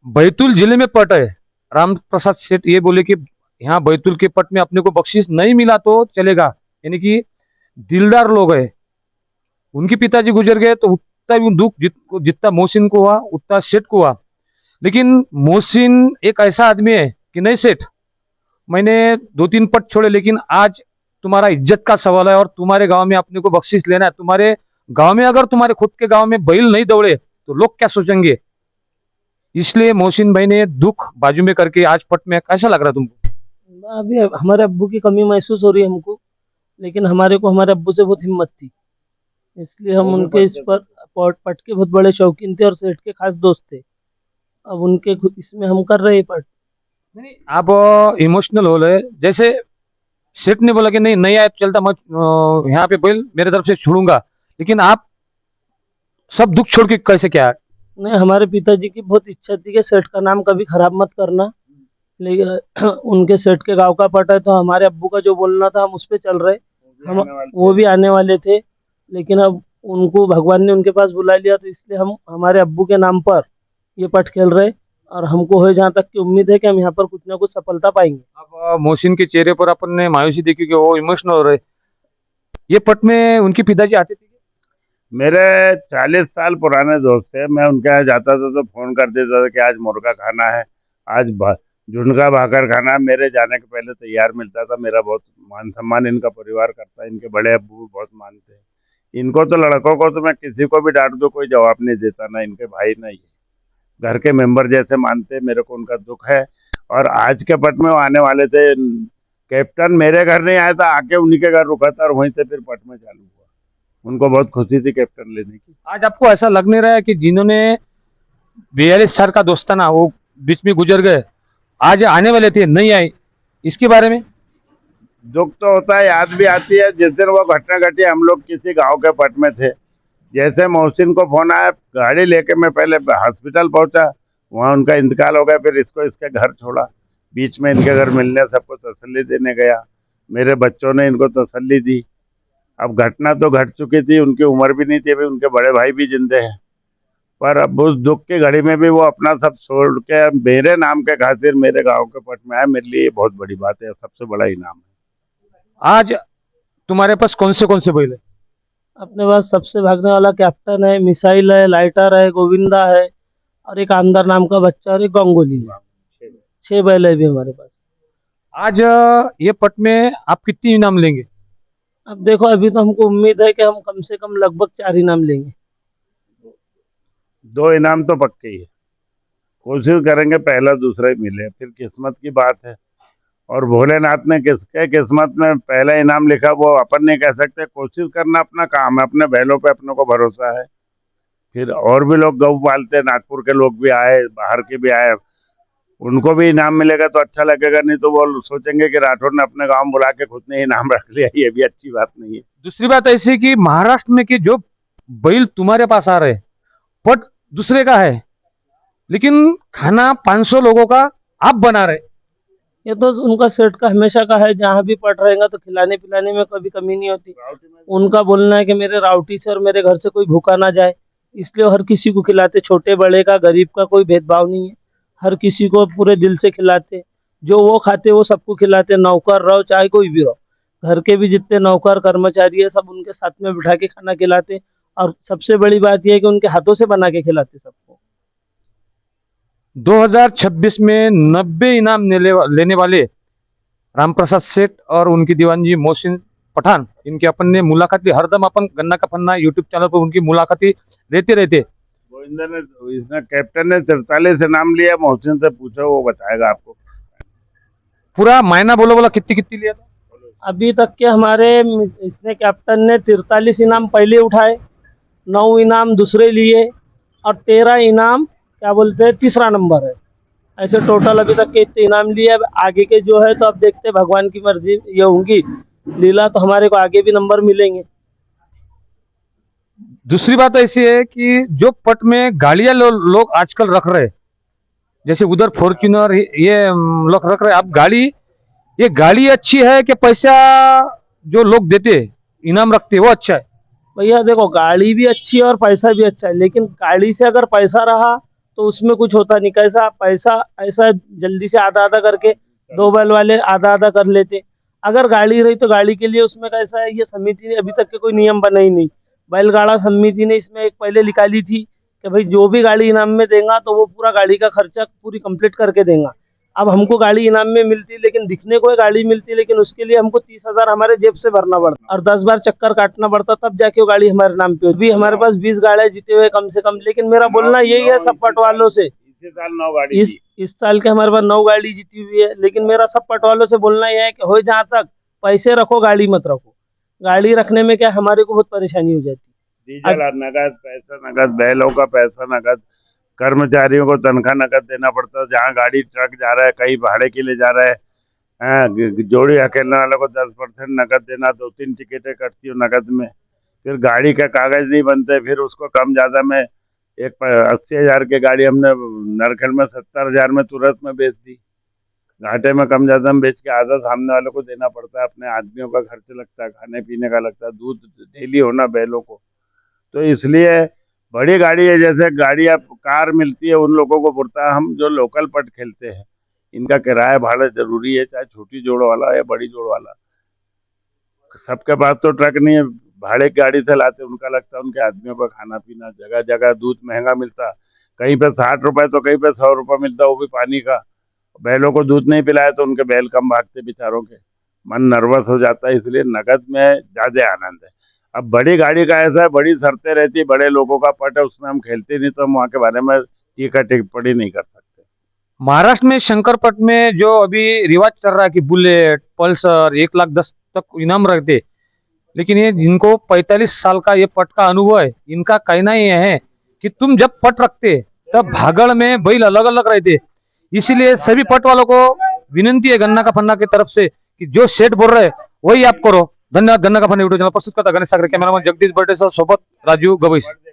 बैतूल जिले में पट है। राम प्रसाद सेठ ये बोले कि यहाँ बैतूल के पट में अपने को बख्शीश नहीं मिला तो चलेगा, यानी कि दिलदार लोग है। उनके पिताजी गुजर गए तो उतना भी दुख जितना मोहसिन को हुआ उतना सेठ को हुआ। लेकिन मोहसिन एक ऐसा आदमी है कि नहीं सेठ, मैंने 2-3 पट छोड़े लेकिन आज तुम्हारा इज्जत का सवाल है और तुम्हारे गांव में अपने को बख्शीश लेना है। तुम्हारे गांव में अगर तुम्हारे खुद के गांव में बैल नहीं दौड़े तो लोग क्या सोचेंगे। इसलिए मोहसिन भाई ने दुख बाजू में करके आज पट में कैसा लग रहा तुमको? अभी हमारे अब्बू की कमी महसूस हो रही है हमको। लेकिन हमारे को हमारे अब्बू से बहुत हिम्मत थी, इसलिए हम उनके इस पर पट के बहुत बड़े शौकीन थे और सेठ के खास दोस्त थे। अब उनके इसमें हम कर रहे हैं पट। नहीं आप इमोशनल हो रहे, जैसे सेठ ने बोला कि नहीं नहीं आया तो चलता, मैं यहाँ पे बैल मेरे तरफ से छोड़ूंगा, लेकिन आप सब दुख छोड़ के कैसे क्या? नहीं, हमारे पिताजी की बहुत इच्छा थी कि सेठ का नाम कभी खराब मत करना। लेकिन उनके सेठ के गांव का पट है तो हमारे अब्बू का जो बोलना था हम उस पे चल रहे। हम वो भी आने वाले थे, लेकिन अब उनको भगवान ने उनके पास बुला लिया तो इसलिए हम हमारे अब्बू के नाम पर ये पट खेल रहे। और हमको है जहाँ तक की उम्मीद है कि हम यहाँ पर कुछ ना कुछ सफलता पाएंगे। अब मोहसिन के चेहरे पर अपन ने मायूसी देखी कि वो इमोशनल हो रहे। ये पट में उनके पिताजी आते थे? मेरे 40 साल पुराने दोस्त थे। मैं उनके यहाँ जाता था तो फोन कर देता था कि आज मुर्गा खाना है, आज झुनका भाकर खाना है। मेरे जाने के पहले तैयार मिलता था। मेरा बहुत मान सम्मान इनका परिवार करता है। इनके बड़े अब्बू भी बहुत मानते हैं इनको। तो लड़कों को तो मैं किसी को भी डांट दूं कोई जवाब नहीं देता, ना इनके भाई ना ये घर के मेंबर जैसे मानते हैं। मेरे को उनका दुख है। और आज के पट में वो आने वाले थे। कैप्टन मेरे घर नहीं आया था, आके उन्हीं के घर रुका था और वहीं से फिर पट में चालू हुआ। उनको बहुत खुशी थी कैप्टन लेने की। आज आपको ऐसा लग नहीं रहा है कि जिन्होंने 42 साल का दोस्ताना वो बीच में गुजर गए, आज आने वाले थे नहीं आए, इसके बारे में? दुख तो होता है, याद भी आती है। जिस दिन वो घटना घटी हम लोग किसी गांव के पट में थे। जैसे मोहसिन को फोन आया, गाड़ी लेके मैं पहले हॉस्पिटल पहुंचा, वहाँ उनका इंतकाल हो गया। फिर इसको इसके घर छोड़ा, बीच में इनके घर मिलने सबको तसल्ली देने गया। मेरे बच्चों ने इनको तसल्ली दी। अब घटना तो घट चुकी थी, उनकी उम्र भी नहीं थी, अभी उनके बड़े भाई भी जिंदे हैं। पर अब उस दुख की घड़ी में भी वो अपना सब छोड़ के मेरे नाम के खातिर मेरे गांव के पट में आए। मेरे लिए ये बहुत बड़ी बात है, सबसे बड़ा इनाम है। आज तुम्हारे पास कौन से बैल है? अपने पास सबसे भागने वाला कैप्टन है, मिसाइल है, लाइटर है, गोविंदा है और एक आमदार नाम का बच्चा और एक गंगोली है। 6 बैल है भी हमारे पास। आज ये पट में आप कितनी इनाम लेंगे? अब देखो, अभी तो हमको उम्मीद है कि हम कम से कम लगभग 4 इनाम लेंगे। 2 इनाम तो पक्के ही है। कोशिश करेंगे पहला दूसरा ही मिले, फिर किस्मत की बात है। और भोलेनाथ ने किसके किस्मत में पहला इनाम लिखा वो अपन नहीं कह सकते। कोशिश करना अपना काम है, अपने बैलों पे अपने को भरोसा है। फिर और भी लोग गऊ पालते हैं, नागपुर के लोग भी आए, बाहर के भी आए, उनको भी इनाम मिलेगा तो अच्छा लगेगा। नहीं तो वो सोचेंगे कि राठौर ने अपने गांव बुला के खुद ने इनाम रख लिया, ये भी अच्छी बात नहीं है। दूसरी बात ऐसी है कि महाराष्ट्र में कि जो बैल तुम्हारे पास आ रहे, पट दूसरे का है, लेकिन खाना 500 लोगों का आप बना रहे। ये तो उनका सेठ का हमेशा का है, जहाँ भी पट रहेगा तो खिलाने पिलाने में कभी कमी नहीं होती। उनका बोलना है कि मेरे राउटी से और मेरे घर से कोई भूखा ना जाए, इसलिए वो हर किसी को खिलाते। छोटे बड़े का गरीब का कोई भेदभाव नहीं है, हर किसी को पूरे दिल से खिलाते। जो वो खाते वो सबको खिलाते, नौकर रहो चाहे कोई भी रहो। घर के भी जितने नौकर कर्मचारी है सब उनके साथ में बिठा के खाना खिलाते। और सबसे बड़ी बात यह है कि उनके हाथों से बना के खिलाते सबको। 2026 में 90 इनाम लेने वाले राम प्रसाद सेठ और उनकी दीवानजी मोहसिन पठान, इनकी अपन ने मुलाकात ली। हरदम अपन गन्ना का पन्ना यूट्यूब चैनल पर उनकी मुलाकातें लेते रहते। गोविंदर ने इसने कैप्टन ने 43 इनाम लिया। मोहसिन से पूछो, वो बताएगा आपको। पूरा मायना बोलो बोला कितनी कितनी लिया था? अभी तक के हमारे इसने कैप्टन ने 43 इनाम पहले उठाए, 9 इनाम दूसरे लिए और 13 इनाम क्या बोलते हैं तीसरा नंबर है। ऐसे टोटल अभी तक के इतने इनाम लिए। अब आगे के जो है तो अब देखते हैं, भगवान की मर्जी ये होंगी लीला तो हमारे को आगे भी नंबर मिलेंगे। दूसरी बात ऐसी है कि जो पट में गाड़ियां लोग आजकल रख रहे, जैसे उधर फॉर्च्यूनर ये लोग रख रहे, आप गाड़ी, ये गाड़ी अच्छी है कि पैसा जो लोग देते इनाम रखते वो अच्छा है? भैया देखो, गाड़ी भी अच्छी है और पैसा भी अच्छा है, लेकिन गाड़ी से अगर पैसा रहा तो उसमें कुछ होता नहीं। कैसा पैसा ऐसा जल्दी से आधा आधा करके 2 बैल वाले आधा आधा कर लेते। अगर गाड़ी रही तो गाड़ी के लिए उसमें कैसा है, ये समिति ने अभी तक के कोई नियम बनाई नहीं। बैलगाड़ा समिति ने इसमें एक पहले निकाली थी कि भाई जो भी गाड़ी इनाम में देगा तो वो पूरा गाड़ी का खर्चा पूरी कंप्लीट करके देगा। अब हमको गाड़ी इनाम में मिलती, लेकिन दिखने को गाड़ी मिलती, लेकिन उसके लिए हमको 30,000 हमारे जेब से भरना पड़ता और 10 बार चक्कर काटना पड़ता, तब जाके वो गाड़ी हमारे नाम पे होती। अभी हमारे पास 20 गाड़ियां जीते हुए कम से कम। लेकिन मेरा बोलना यही है सब पटवालों से, इसी साल 9 गाड़ी इस थी। इस साल के हमारे पास 9 गाड़ी जीती हुई है। लेकिन मेरा सब पटवालों से बोलना यह है कि हो जहाँ तक पैसे रखो, गाड़ी मत रखो। गाड़ी रखने में क्या हमारे को बहुत परेशानी हो जाती है। डीजल नगद, पैसा नगद, बैलों का पैसा नगद, कर्मचारियों को तनख्वाह नगद देना पड़ता है। जहाँ गाड़ी ट्रक जा रहा है, कहीं भाड़े के लिए जा रहा है, जोड़ी हकेलने वालों को 10% नगद देना, 2-3 टिकटें कटती हो नगद में। फिर गाड़ी का कागज नहीं बनते, फिर उसको कम ज़्यादा में 80,000 की गाड़ी हमने नरखेड़ में 70,000 में तुरंत में बेच दी। घाटे में कम ज़्यादा में बेच के आधा सामने वालों को देना पड़ता है। अपने आदमियों का खर्च लगता है, खाने पीने का लगता है, दूध डेली होना बैलों को। तो इसलिए बड़ी गाड़ी है, जैसे गाड़ी अब कार मिलती है उन लोगों को पड़ता है। हम जो लोकल पट खेलते हैं इनका किराया भाड़ा जरूरी है, चाहे छोटी जोड़ वाला या बड़ी जोड़ वाला। सबके पास तो ट्रक नहीं है, भाड़े की गाड़ी से लाते, उनका लगता है उनके आदमियों का खाना पीना। जगह जगह दूध महंगा मिलता, कहीं पे 60 रुपए तो कहीं पे 100 रुपये मिलता, वो भी पानी का। बैलों को दूध नहीं पिलाया तो उनके बैल कम भागते बेचारों के, मन नर्वस हो जाता है। इसलिए नगद में ज़्यादा आनंद है। अब बड़ी गाड़ी का ऐसा है, बड़ी शर्तें रहती है, बड़े लोगों का पट है, उसमें हम खेलते नहीं, तो हम वहाँ के बारे में टीका टिप्पणी नहीं कर सकते। महाराष्ट्र में शंकरपट में जो अभी रिवाज चल रहा है कि बुलेट, पल्सर 1,10,000 तक इनाम रखते, लेकिन ये जिनको 45 साल का ये पट का अनुभव है, इनका कहना ये है कि तुम जब पट रखते तब भागड़ में बैल अलग अलग रहते। इसीलिए सभी पट वालों को विनंती है गन्ना का फन्ना की तरफ से कि जो सेठ बोल रहे वही आप करो। धन्यवाद। गन्ना का फन्ना यूट्यूब चैनल प्रस्तुत करता गणेश सागरे, कैमरामैन जगदीश बर्डे सोबत राजू गवई।